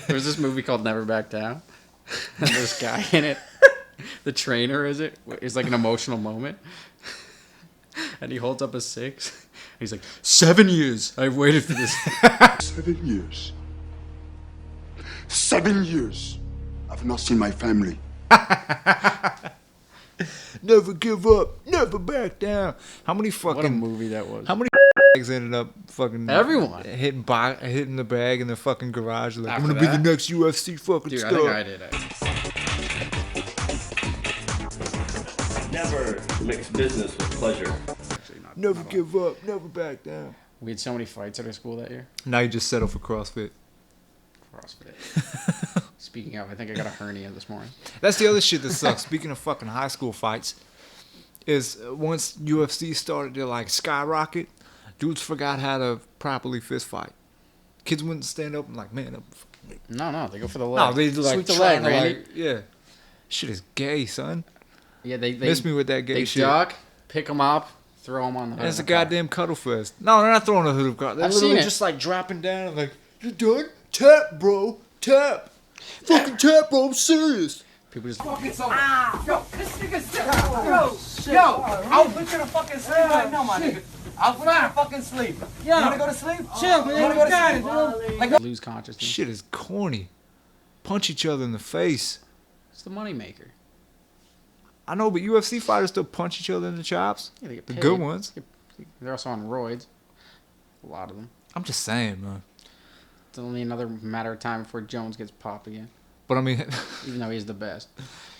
There's this movie called Never Back Down. And there's a guy in it. The trainer, is it? It's like an emotional moment. And he holds up a 6. He's like, 7 years. I've waited for this. 7 years. 7 years. I've not seen my family. Never give up. Never back down. How many fucking... What a movie that was. How many ended up fucking... Everyone. Hitting the bag in the fucking garage. Like, After I'm going to be that? the next UFC fucking Dude, star. I think I did. Never mix business with pleasure. Never give up. Never back down. We had so many fights at our school that year. Now you just settle for CrossFit. Speaking of, I think I got a hernia this morning. That's the other shit that sucks. Speaking of fucking high school fights, is once UFC started to like skyrocket, dudes forgot how to properly fist fight. Kids wouldn't stand up and like, man. No, they go for the leg. No, they do like sweep the leg, to, Randy. like, yeah. Shit is gay, son. Yeah, they miss me with that gay shit. They duck, pick them up, throw them on the hood. It's a goddamn cuddle fest. No, they're not throwing a hood of car. They're I've literally seen it. just like dropping down and like, you done? Tap, bro. Tap. Fucking tap, bro. I'm serious. People just Fucking so. Yo, this nigga's yo, I'll put you to fucking sleep right now, my nigga. I'll put you to fucking sleep. You wanna go to sleep? Chill, man. You wanna go to sleep? Like, lose consciousness. Shit is corny. Punch each other in the face. It's the money maker. I know, but UFC fighters still punch each other in the chops. Yeah, they get The paid. good ones. They're also on roids. A lot of them. I'm just saying, man. It's only another matter of time before Jones gets popped again. But I mean, even though he's the best.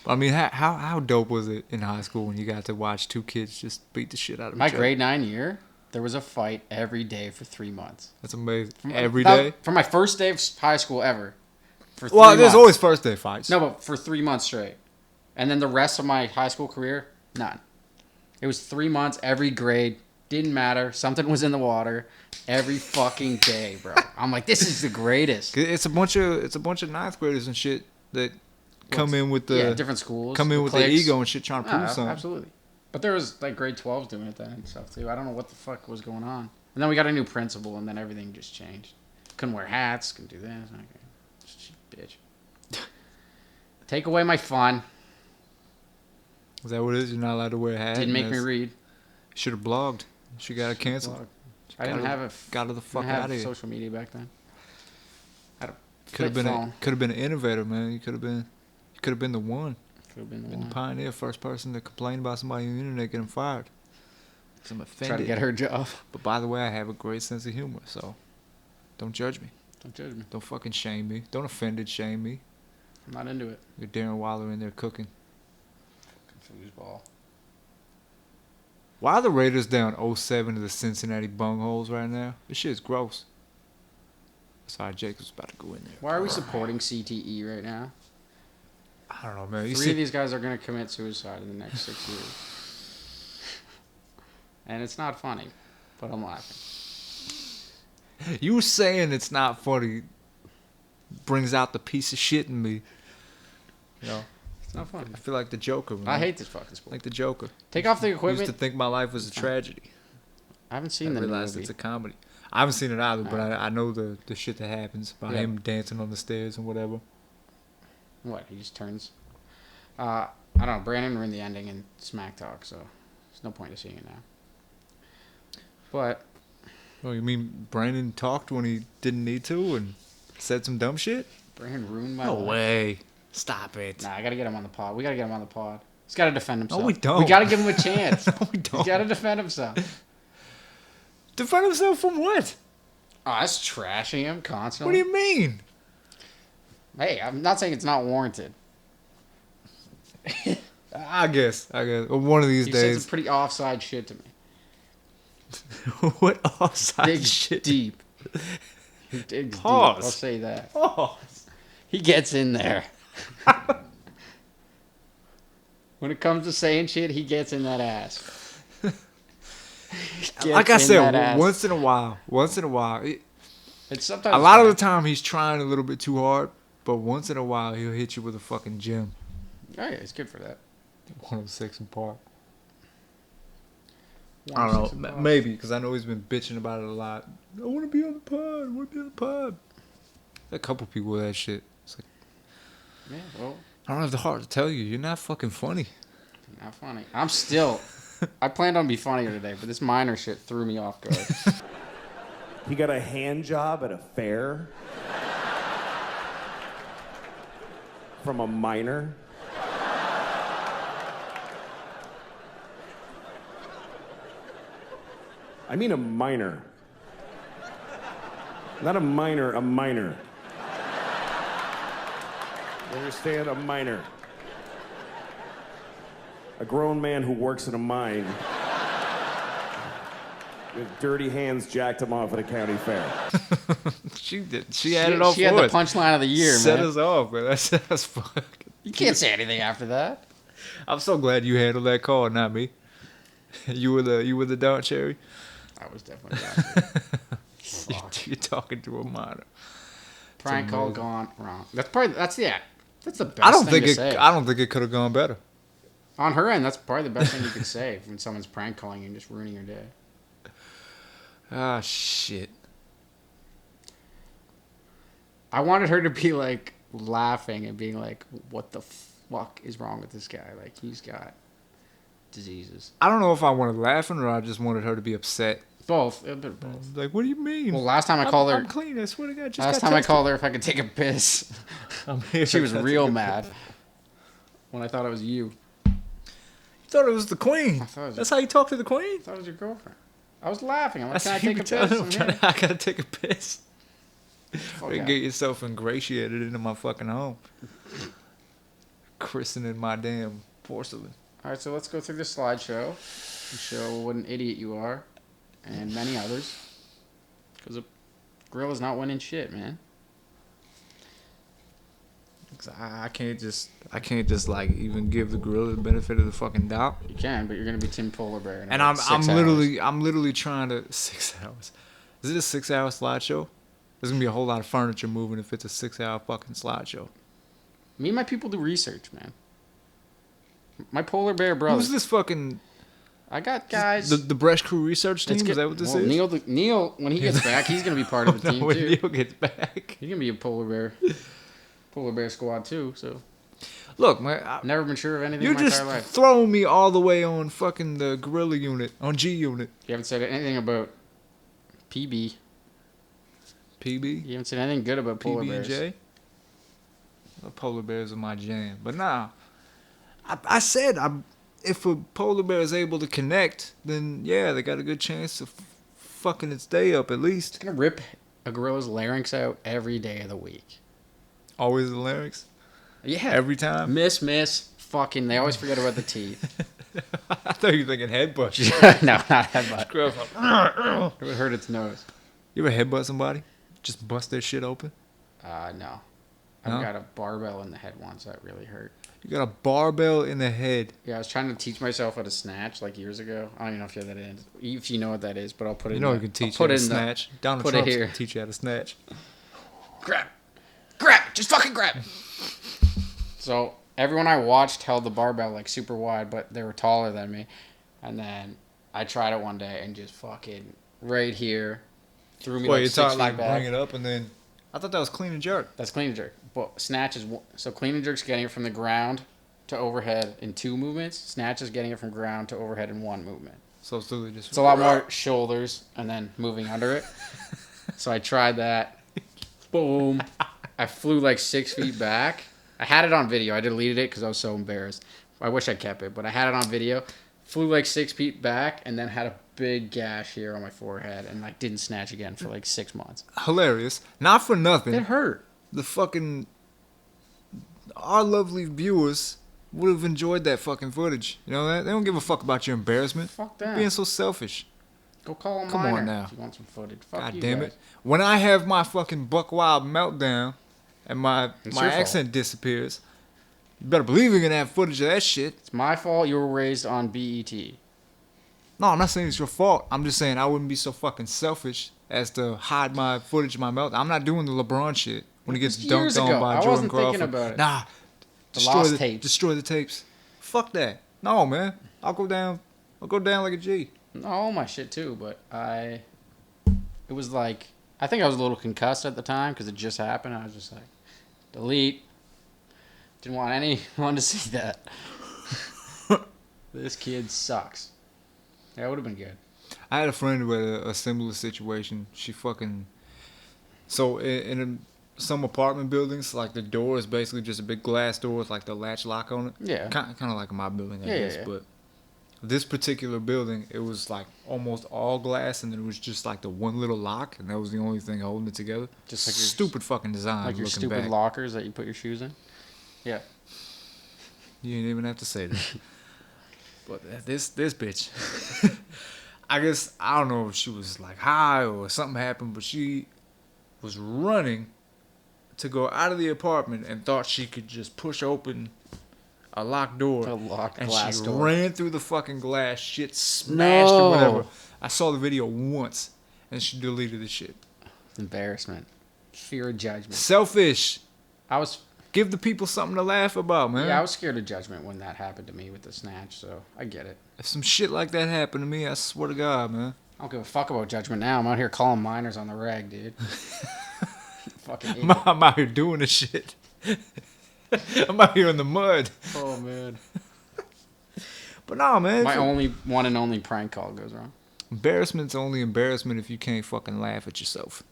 I mean, how dope was it in high school when you got to watch two kids just beat the shit out of My each other? grade 9 year, there was a fight every day for 3 months. That's amazing. Every day? For my first day of high school ever. For 3 Well, there's months. always first day fights. No, but for 3 months straight. And then the rest of my high school career, none. It was 3 months, every grade. Didn't matter. Something was in the water every fucking day, bro. I'm like, this is the greatest. It's a bunch of ninth graders and shit that come in with the different schools. Come in with cliques. the ego and shit, trying to prove something. Absolutely. But there was like grade 12s doing it then and stuff too. I don't know what the fuck was going on. And then we got a new principal, and then everything just changed. Couldn't wear hats. Couldn't do this. Okay. Bitch. Take away my fun. Is that what it is? You're not allowed to wear a hat? Didn't make me read. Should have blogged. She got it canceled. I didn't have got her the fuck out of here. Social media back then. Could have been an innovator, man. You could have been the one. Could have been the been one. the pioneer, first person to complain about somebody on the internet getting fired. 'Cause I'm offended. Try to get her job. But by the way, I have a great sense of humor, so don't judge me. Don't judge me. Don't fucking shame me. Don't offended shame me. I'm not into it. You're Darren Waller in there cooking. Fucking foosball. Why are the Raiders down 0-7 to the Cincinnati Bungholes right now? This shit is gross. Sorry, Jacob's about to go in there. Why are we supporting CTE right now? I don't know, man. Three of these guys are going to commit suicide in the next 6 years. And it's not funny, but I'm laughing. You saying it's not funny brings out the piece of shit in me. You know? It's not funny. I feel like the Joker, man. I hate this fucking sport. Like the Joker. Take off the I equipment. used to think my life was a tragedy. I haven't seen the realized movie. it's a comedy. I haven't seen it either, but I know the shit that happens about him dancing on the stairs and whatever. What? He just turns. I don't know. Brandon ruined the ending in Smack Talk, so there's no point in seeing it now. But. Oh, you mean Brandon talked when he didn't need to and said some dumb shit? Brandon ruined my No life. way. Stop it. Nah, I gotta get him on the pod. We gotta get him on the pod. He's gotta defend himself. No, we don't. We gotta give him a chance. No, we don't. He's gotta defend himself. Defend himself from what? Oh, that's trashing him constantly. What do you mean? Hey, I'm not saying it's not warranted. I guess. One of these He said days. some pretty offside shit to me. What offside Digs shit? deep. He digs Pause. deep. I'll say that. Pause. He gets in there. When it comes to saying shit, he gets in that ass. Like I said, once in a while. It's sometimes a lot of the time he's trying a little bit too hard, but once in a while he'll hit you with a fucking gem. Oh yeah, it's good for that. 106 and Park. I don't know, maybe because I know he's been bitching about it a lot. I want to be on the pod. A couple people with that shit. It's like, Yeah, well, I don't have the heart to tell you, you're not fucking funny. not funny. I'm still. I planned on being funnier today, but this minor shit threw me off guard. He got a hand job at a fair from a minor. I mean a minor. Not a minor, a minor. You understand? A minor. A grown man who works in a mine with dirty hands jacked him off at a county fair. She did. She had it all She had the punchline of the year, Set man. us off, man. That's fucking. You can't say anything after that. I'm so glad you handled that call, not me. You were the Don Cherry. I was definitely not. You're talking to a minor. Prank call gone wrong. That's the best I don't thing think to it. say. I don't think it could have gone better. On her end, that's probably the best thing you could say when someone's prank calling you and just ruining your day. Ah, shit. I wanted her to be like laughing and being like, "What the fuck is wrong with this guy? Like he's got diseases." I don't know if I wanted laughing or I just wanted her to be upset. Both. A bit of both. Like, what do you mean? Well, last time I called her, I'm clean. I swear to God. Just last got time I tested. called her if I could take a piss, I'm here. she was That's real a good mad. point. When I thought it was you. You thought it was the queen. That's how you talk to the queen. I thought it was your girlfriend. I was laughing. I'm like, That's can I what you take a were telling piss? him. I gotta take a piss. Get yourself ingratiated into my fucking home. Christening my damn porcelain. All right, so let's go through the slideshow and show what an idiot you are, and many others. Because a gorilla's not winning shit, man. I can't just like even give the gorilla the benefit of the fucking doubt. You can, but you're gonna be Team Polar Bear. And I'm literally trying to 6 hours. Is it a 6 hour slideshow? There's gonna be a whole lot of furniture moving if it's a 6 hour fucking slideshow. Me and my people do research, man. My polar bear brother. Who's this fucking? I got guys. The Bresh Crew research team. Is that what this is? Neil, when he gets back, he's gonna be part of the team when too. Neil gets back, he's gonna be a polar bear squad too. So, look, man, I've never been sure of anything. You're my just entire life. throwing me all the way on fucking the gorilla unit on G unit. You haven't said anything about PB. PB. You haven't said anything good about polar bears. PB&J. Polar bears are my jam, but nah. I said if a polar bear is able to connect, then yeah, they got a good chance of fucking its day up at least. It's gonna rip a gorilla's larynx out every day of the week. Always the larynx? Yeah. Every time? Miss, fucking, they always forget about the teeth. I thought you were thinking headbutt. No, not headbutt. It would hurt its nose. You ever headbutt somebody? Just bust their shit open? No. I've got a barbell in the head once. That really hurt. You got a barbell in the head? Yeah, I was trying to teach myself how to snatch like years ago. I don't even know if you know what that is, but I'll put it in. You know you can teach you how to snatch. Donald Trump can teach you how to snatch. Grab. Just fucking grab. So everyone I watched held the barbell like super wide, but they were taller than me. And then I tried it one day and just fucking right here threw me. Wait, like you're 6 talking feet like back. bring it up and then. I thought that was clean and jerk. That's clean and jerk. But snatch is so clean and jerk's getting it from the ground to overhead in 2 movements. Snatch is getting it from ground to overhead in 1 movement. So it's literally just. It's a lot more shoulders and then moving under it. So I tried that. Boom. I flew like 6 feet back. I had it on video. I deleted it because I was so embarrassed. I wish I kept it, but I had it on video. Flew like 6 feet back and then had a big gash here on my forehead and like didn't snatch again for like 6 months. Hilarious. Not for nothing. It hurt. Our lovely viewers would have enjoyed that fucking footage. You know that? They don't give a fuck about your embarrassment. Fuck that. Being so selfish. Go call a Come minor on now. if you want some footage. Fuck God you damn guys. it. When I have my fucking Buckwild meltdown and my It's your accent disappears, you better believe you're gonna have footage of that shit. It's my fault you were raised on BET. No, I'm not saying it's your fault. I'm just saying I wouldn't be so fucking selfish as to hide my footage of my meltdown. I'm not doing the LeBron shit when he gets dunked on by Jordan wasn't Crawford. thinking about it. Nah, destroy the tapes. Fuck that. No, man. I'll go down like a G. All my shit too, but it was like, I think I was a little concussed at the time because it just happened. I was just like, delete. Didn't want anyone to see that. This kid sucks. That would have been good. I had a friend who had a similar situation. She fucking... So in some apartment buildings, like the door is basically just a big glass door with like the latch lock on it. Yeah. Kind of like my building, I guess. Yeah. But this particular building, it was like almost all glass, and then it was just like the one little lock, and that was the only thing holding it together. Just like stupid fucking design. Like your stupid back. Lockers that you put your shoes in. Yeah. You didn't even have to say that. But this bitch, I guess, I don't know if she was like high or something happened, but she was running to go out of the apartment and thought she could just push open a locked door. A locked and glass she door. ran through the fucking glass, shit smashed or whatever. I saw the video once and she deleted the shit. Embarrassment. Fear of judgment. Selfish. I was... Give the people something to laugh about, man. Yeah, I was scared of judgment when that happened to me with the snatch, so I get it. If some shit like that happened to me, I swear to God, man. I don't give a fuck about judgment now. I'm out here calling minors on the rag, dude. Fucking idiot. I'm out here doing the shit. I'm out here in the mud. Oh, man. But nah, man. My only one and only prank call goes wrong. Embarrassment's only embarrassment if you can't fucking laugh at yourself.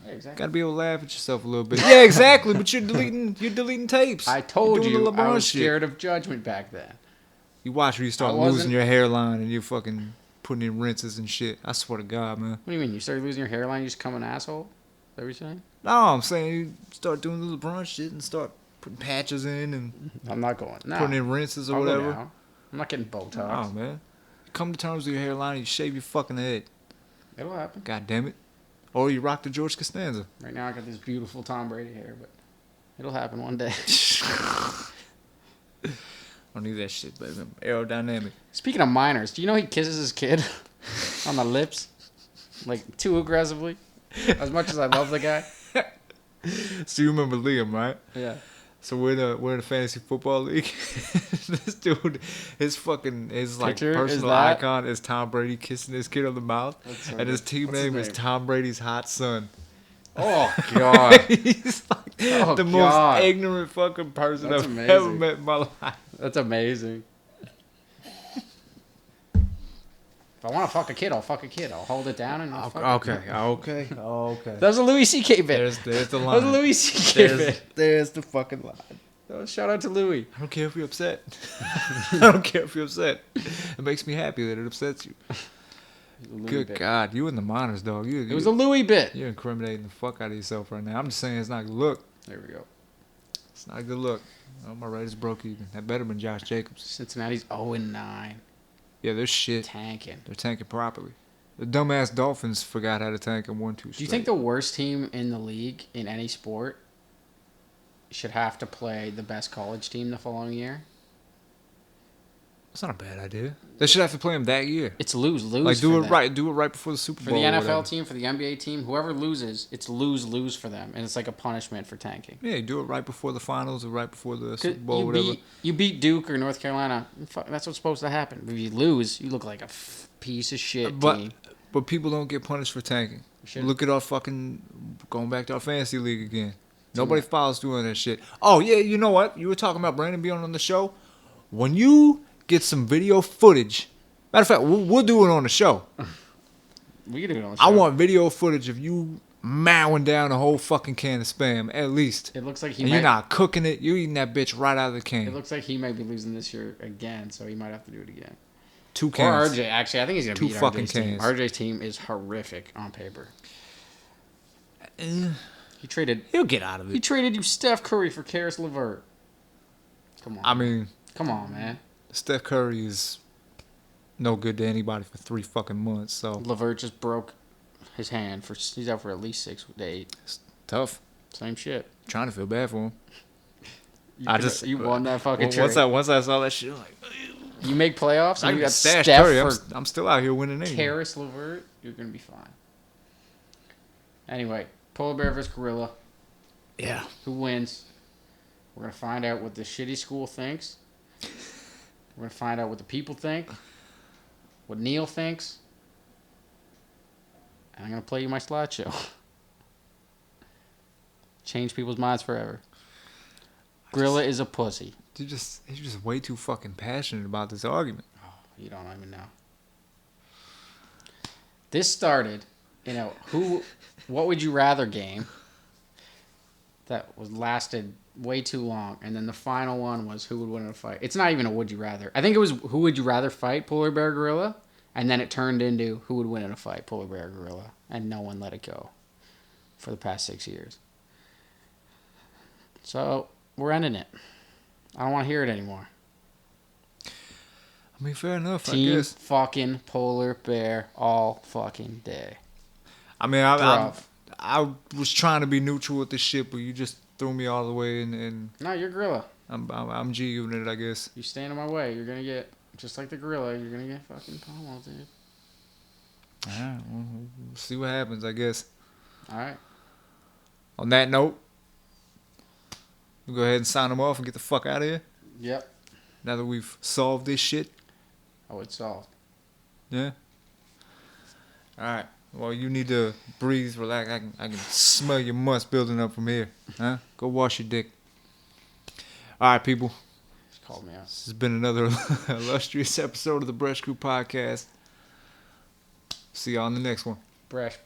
Yeah, exactly. Gotta be able to laugh at yourself a little bit. Yeah, exactly. But you're deleting tapes. I told you I was shit. scared of judgment back then. You watch where you start losing your hairline and you're fucking putting in rinses and shit. I swear to God, man. What do you mean? You started losing your hairline, you just become an asshole? Is that what you're saying? No, I'm saying you start doing the LeBron shit and start putting patches in and I'm not going. No. putting in rinses or I'll go whatever. down. I'm not getting Botox. No, man. Come to terms with your hairline and you shave your fucking head. It'll happen. God damn it. Or you rock the George Costanza. Right now I got this beautiful Tom Brady hair, but it'll happen one day. I don't need that shit, baby. I'm aerodynamic. Speaking of minors, do you know he kisses his kid on the lips? Like, too aggressively? As much as I love the guy. So you remember Liam, right? Yeah. So we're in the fantasy football league. This dude, his like Picture personal is that? icon is Tom Brady kissing his kid on the mouth, So and his good. team What's his name is name? Tom Brady's hot son. Oh, God. He's like the God. most ignorant fucking person That's I've amazing. ever met in my life. That's amazing. If I want to fuck a kid, I'll fuck a kid. I'll hold it down and I'll fuck Okay. That was a Louis C.K. bit. There's the That line. was a Louis C.K. bit. There's the fucking line. Shout out to Louis. I don't care if you're upset. I don't care if you're upset. It makes me happy that it upsets you. Good bit. God, you and the minors, dog. It was a Louis bit. You're incriminating the fuck out of yourself right now. I'm just saying it's not a good look. There we go. It's not a good look. Oh, my Raiders broke even. That better than Josh Jacobs. Cincinnati's 0-9. Yeah, they're shit. Tanking. They're tanking properly. The dumbass Dolphins forgot how to tank and won 2 straight. Do you think the worst team in the league in any sport should have to play the best college team the following year? That's not a bad idea. They should have to play them that year. It's lose-lose. Like do for it them. right. Do it right before the Super For Bowl. the or NFL whatever. team, for the NBA team, whoever loses, it's lose-lose for them, and it's like a punishment for tanking. Yeah, you do it right before the finals or right before the Super Bowl, You whatever. beat Duke or North Carolina. That's what's supposed to happen. If you lose, you look like a piece of shit team. But people don't get punished for tanking. Look at our fucking going back to our fantasy league again. Nobody follows doing that shit. Oh yeah, you know what? You were talking about Brandon being on the show. When you get some video footage, matter of fact, we'll do it on the show. We can do it on the show. I want video footage of you mowing down a whole fucking can of Spam, at least. It looks like he and might, you're not cooking it. You're eating that bitch right out of the can. It looks like he might be losing this year again, so he might have to do it again. 2 cans. Or RJ. Actually, I think he's going to beat fucking RJ's team. cans. RJ's team is horrific on paper. He'll get out of it. He traded you Steph Curry for Karis LeVert. Come on. I mean, come on, man. Steph Curry is no good to anybody for 3 fucking months. So LeVert just broke his hand. He's out for at least 6 to 8. It's tough. Same shit. Trying to feel bad for him. You won that fucking trade. Once I saw that shit, like, you make playoffs I and can you got stash Steph Curry. for I'm still out here winning anyway. Karis LeVert, you're gonna be fine. Anyway, polar bear versus gorilla. Yeah. Who wins? We're gonna find out what the shitty school thinks. We're gonna find out what the people think. What Neil thinks. And I'm gonna play you my slideshow. Change people's minds forever. Gorilla is a pussy. You're just way too fucking passionate about this argument. Oh, you don't even know. This started in a what would you rather game that lasted way too long, and then the final one was who would win in a fight. It's not even a would you rather. I think it was who would you rather fight, polar bear gorilla, and then it turned into who would win in a fight, polar bear gorilla, and no one let it go for the past 6 years. So we're ending it. I don't want to hear it anymore. I mean, fair enough, Team I guess. fucking polar bear all fucking day. I mean, I was trying to be neutral with this shit, but you just threw me all the way in. No, you're gorilla. I'm G unit, I guess. You stand in my way, you're gonna get just like the gorilla. You're gonna get fucking pummeled, dude. All right, we'll see what happens, I guess. All right. On that note, we'll go ahead and sign them off and get the fuck out of here. Yep. Now that we've solved this shit. Oh, it's solved. Yeah. All right. Well, you need to breathe, relax. I can smell your must building up from here. Huh? Go wash your dick. All right, people. Just called me out. This has been another illustrious episode of the Brush Crew Podcast. See y'all on the next one. Brush.